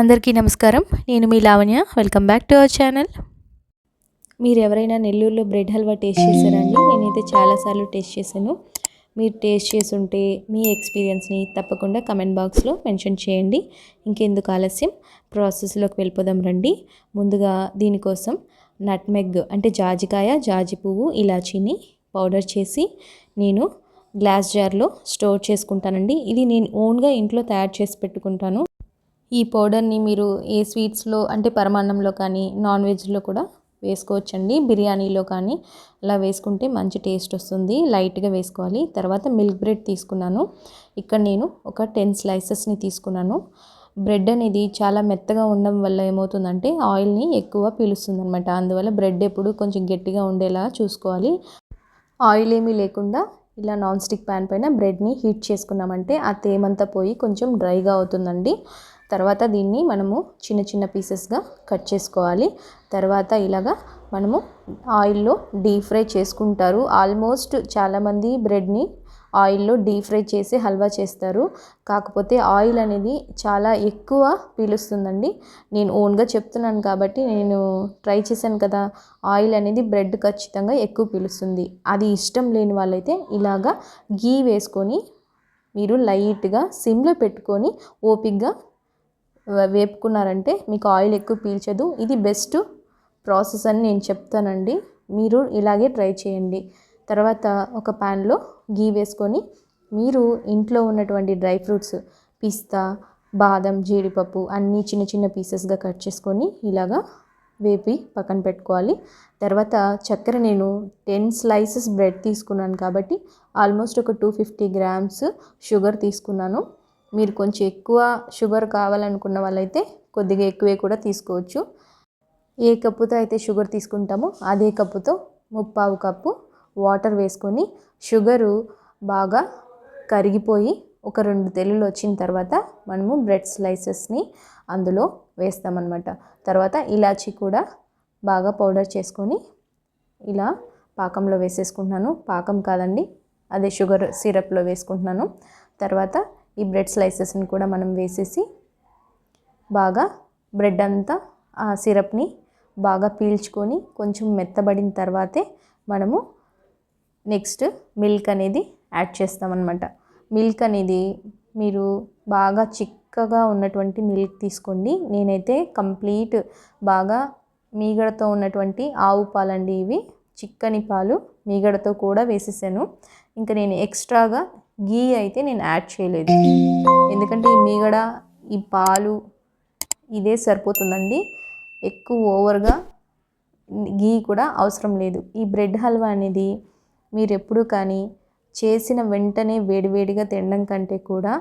అందరికీ నమస్కారం. నేను మీ Lavanya. Welcome back to our channel. మీరు ఎవరైనా నెల్లూరులో బ్రెడ్ హల్వా టేస్ట్ చేశారా అండి? నేనైతే చాలాసార్లు టేస్ట్ చేశాను. మీరు టేస్ట్ చేసుంటే మీ ఎక్స్పీరియన్స్ని తప్పకుండా కమెంట్ బాక్స్లో మెన్షన్ చేయండి. ఇంకెందుకు ఆలస్యం, ప్రాసెస్లోకి వెళ్ళిపోదాం రండి. ముందుగా దీనికోసం నట్మెగ్ అంటే జాజికాయ, జాజి పువ్వు, ఇలాచీని పౌడర్ చేసి నేను గ్లాస్ జార్లో స్టోర్ చేసుకుంటానండి. ఇది నేను ఓన్గా ఇంట్లో తయారు చేసి పెట్టుకుంటాను. ఈ పౌడర్ని మీరు ఏ స్వీట్స్లో అంటే పరమాన్నంలో కానీ నాన్ వెజ్లో కూడా వేసుకోవచ్చండి. బిర్యానీలో కానీ అలా వేసుకుంటే మంచి టేస్ట్ వస్తుంది. లైట్గా వేసుకోవాలి. తర్వాత మిల్క్ బ్రెడ్ తీసుకున్నాను. ఇక్కడ నేను ఒక 10 స్లైసెస్ని తీసుకున్నాను. బ్రెడ్ అనేది చాలా మెత్తగా ఉండడం వల్ల ఏమవుతుందంటే ఆయిల్ని ఎక్కువ పీలుస్తుంది అనమాట. అందువల్ల బ్రెడ్ ఎప్పుడు కొంచెం గట్టిగా ఉండేలా చూసుకోవాలి. ఆయిల్ ఏమీ లేకుండా ఇలా నాన్ స్టిక్ ప్యాన్ పైన బ్రెడ్ని హీట్ చేసుకున్నామంటే ఆ తేమంతా పోయి కొంచెం డ్రైగా అవుతుందండి. తర్వాత దీన్ని మనము చిన్న చిన్న పీసెస్గా కట్ చేసుకోవాలి. తర్వాత ఇలాగా మనము ఆయిల్లో డీప్ ఫ్రై చేసుకుంటారు. ఆల్మోస్ట్ చాలామంది బ్రెడ్ని ఆయిల్లో డీప్ ఫ్రై చేసి హల్వా చేస్తారు. కాకపోతే ఆయిల్ అనేది చాలా ఎక్కువ పీలుస్తుందండి. నేను ఓన్గా చెప్తున్నాను కాబట్టి నేను ట్రై చేశాను కదా. ఆయిల్ అనేది బ్రెడ్ ఖచ్చితంగా ఎక్కువ పీలుస్తుంది. అది ఇష్టం లేని వాళ్ళైతే ఇలాగా గీ వేసుకొని మీరు లైట్గా సిమ్లో పెట్టుకొని ఓపిక్గా వేపుకున్నారంటే మీకు ఆయిల్ ఎక్కువ పీల్చదు. ఇది బెస్ట్ ప్రాసెస్ అని నేను చెప్తానండి. మీరు ఇలాగే ట్రై చేయండి. తర్వాత ఒక ప్యాన్లో గీ వేసుకొని మీరు ఇంట్లో ఉన్నటువంటి డ్రై ఫ్రూట్స్ పిస్తా, బాదం, జీడిపప్పు అన్నీ చిన్న చిన్న పీసెస్గా కట్ చేసుకొని ఇలాగా వేపి పక్కన పెట్టుకోవాలి. తర్వాత చక్కెర నేను 10 స్లైసెస్ బ్రెడ్ తీసుకున్నాను కాబట్టి ఆల్మోస్ట్ ఒక 250 గ్రామ్స్ షుగర్ తీసుకున్నాను. మీరు కొంచెం ఎక్కువ షుగర్ కావాలనుకున్న వాళ్ళైతే కొద్దిగా ఎక్కువే కూడా తీసుకోవచ్చు. ఏ కప్పుతో అయితే షుగర్ తీసుకుంటామో అదే కప్పుతో 3/4 కప్పు వాటర్ వేసుకొని షుగరు బాగా కరిగిపోయి ఒక 2 తెల్లులు వచ్చిన తర్వాత మనము బ్రెడ్ స్లైసెస్ని అందులో వేస్తామన్నమాట. తర్వాత ఇలాచీ కూడా బాగా పౌడర్ చేసుకొని ఇలా పాకంలో వేసేసుకుంటున్నాను. పాకం కాదండి, అదే షుగర్ సిరప్లో వేసుకుంటున్నాను. తర్వాత ఈ బ్రెడ్ స్లైసెస్ని కూడా మనం వేసేసి బాగా బ్రెడ్ అంతా ఆ సిరప్ని బాగా పీల్చుకొని కొంచెం మెత్తబడిన తర్వాతే మనము నెక్స్ట్ మిల్క్ అనేది యాడ్ చేస్తామన్నమాట. మిల్క్ అనేది మీరు బాగా చిక్కగా ఉన్నటువంటి మిల్క్ తీసుకోండి. నేనైతే కంప్లీట్ బాగా మీగడతో ఉన్నటువంటి ఆవు పాలండి. ఇవి చిక్కని పాలు మీగడతో కూడా వేసేసాను. ఇంకా నేను ఎక్స్ట్రాగా గీ అయితే నేను యాడ్ చేయలేదు. ఎందుకంటే ఈ మీగడ, ఈ పాలు ఇదే సరిపోతుందండి. ఎక్కువ ఓవర్గా గీ కూడా అవసరం లేదు. ఈ బ్రెడ్ హల్వా అనేది మీరు ఎప్పుడు కానీ చేసిన వెంటనే వేడివేడిగా తినడం కంటే కూడా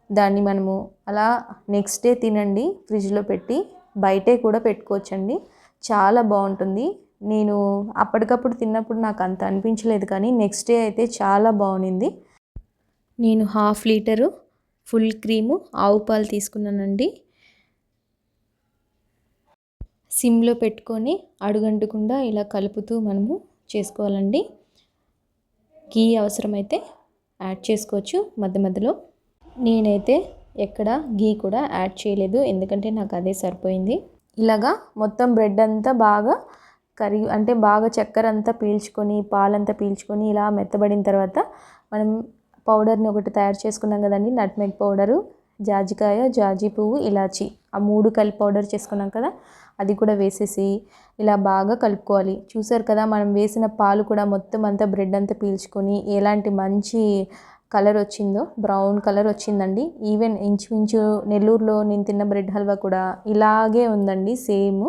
దాన్ని మనము అలా నెక్స్ట్ డే తినండి. ఫ్రిడ్జ్లో పెట్టి బయటే కూడా పెట్టుకోవచ్చండి. చాలా బాగుంటుంది. నేను అప్పటికప్పుడు తిన్నప్పుడు నాకు అంత అనిపించలేదు, కానీ నెక్స్ట్ డే అయితే చాలా బాగుంది. నేను 1/2 లీటరు ఫుల్ క్రీము ఆవు పాలు తీసుకున్నానండి. సిమ్లో పెట్టుకొని అడుగంటకుండా ఇలా కలుపుతూ మనము చేసుకోవాలండి. గీ అవసరమైతే యాడ్ చేసుకోవచ్చు మధ్య మధ్యలో. నేనైతే ఎక్కడ గీ కూడా యాడ్ చేయలేదు, ఎందుకంటే నాకు అదే సరిపోయింది. ఇలాగా మొత్తం బ్రెడ్ అంతా బాగా అంటే బాగా చక్కెర అంతా పీల్చుకొని పాలంతా పీల్చుకొని ఇలా మెత్తబడిన తర్వాత మనం పౌడర్ని ఒకటి తయారు చేసుకున్నాం కదండి, నట్మెగ్ పౌడరు, జాజికాయ, జాజి పువ్వు, ఇలాచి ఆ 3 కలిపి పౌడర్ చేసుకున్నాం కదా, అది కూడా వేసేసి ఇలా బాగా కలుపుకోవాలి. చూసారు కదా, మనం వేసిన పాలు కూడా మొత్తం అంతా బ్రెడ్ అంతా పీల్చుకొని ఎలాంటి మంచి కలర్ వచ్చిందో, బ్రౌన్ కలర్ వచ్చిందండి. ఈవెన్ ఇంచుమించు నెల్లూరులో నేను తిన్న బ్రెడ్ హల్వా కూడా ఇలాగే ఉందండి, సేమ్.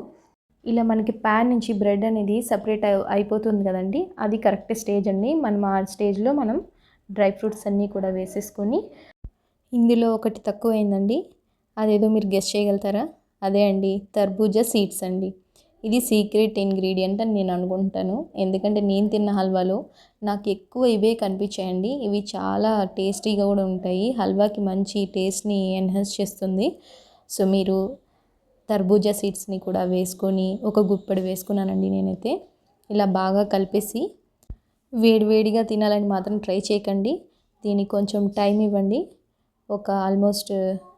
ఇలా మనకి ప్యాన్ నుంచి బ్రెడ్ అనేది సపరేట్ అయిపోతుంది కదండి, అది కరెక్ట్ స్టేజ్ అండి. మనం ఆ స్టేజ్లో మనం డ్రై ఫ్రూట్స్ అన్నీ కూడా వేసేసుకొని, ఇందులో ఒకటి తక్కువైందండి, అదేదో మీరు గెస్ చేయగలుగుతారా? అదే అండి, తర్బూజా సీడ్స్ అండి. ఇది సీక్రెట్ ఇంగ్రీడియంట్ అని నేను అనుకుంటాను. ఎందుకంటే నేను తిన్న హల్వాలో నాకు ఎక్కువ ఇవే కనిపించాయండి. ఇవి చాలా టేస్టీగా కూడా ఉంటాయి. హల్వాకి మంచి టేస్ట్ని ఎన్హాన్స్ చేస్తుంది. సో మీరు తర్బూజా సీడ్స్ని కూడా వేసుకొని ఒక గుప్పెడు వేసుకున్నానండి నేనైతే. ఇలా బాగా కలిపేసి వేడివేడిగా తినాలని మాత్రం ట్రై చేయకండి. దీనికి కొంచెం టైం ఇవ్వండి. ఒక ఆల్మోస్ట్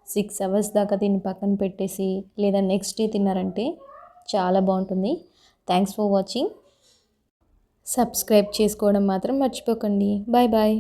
6 అవర్స్ దాకా దీన్ని పక్కన పెట్టేసి లేదా నెక్స్ట్ డే తిన్నారంటే చాలా బాగుంటుంది. Thanks for watching. సబ్స్క్రైబ్ చేసుకోవడం మాత్రం మర్చిపోకండి. Bye bye.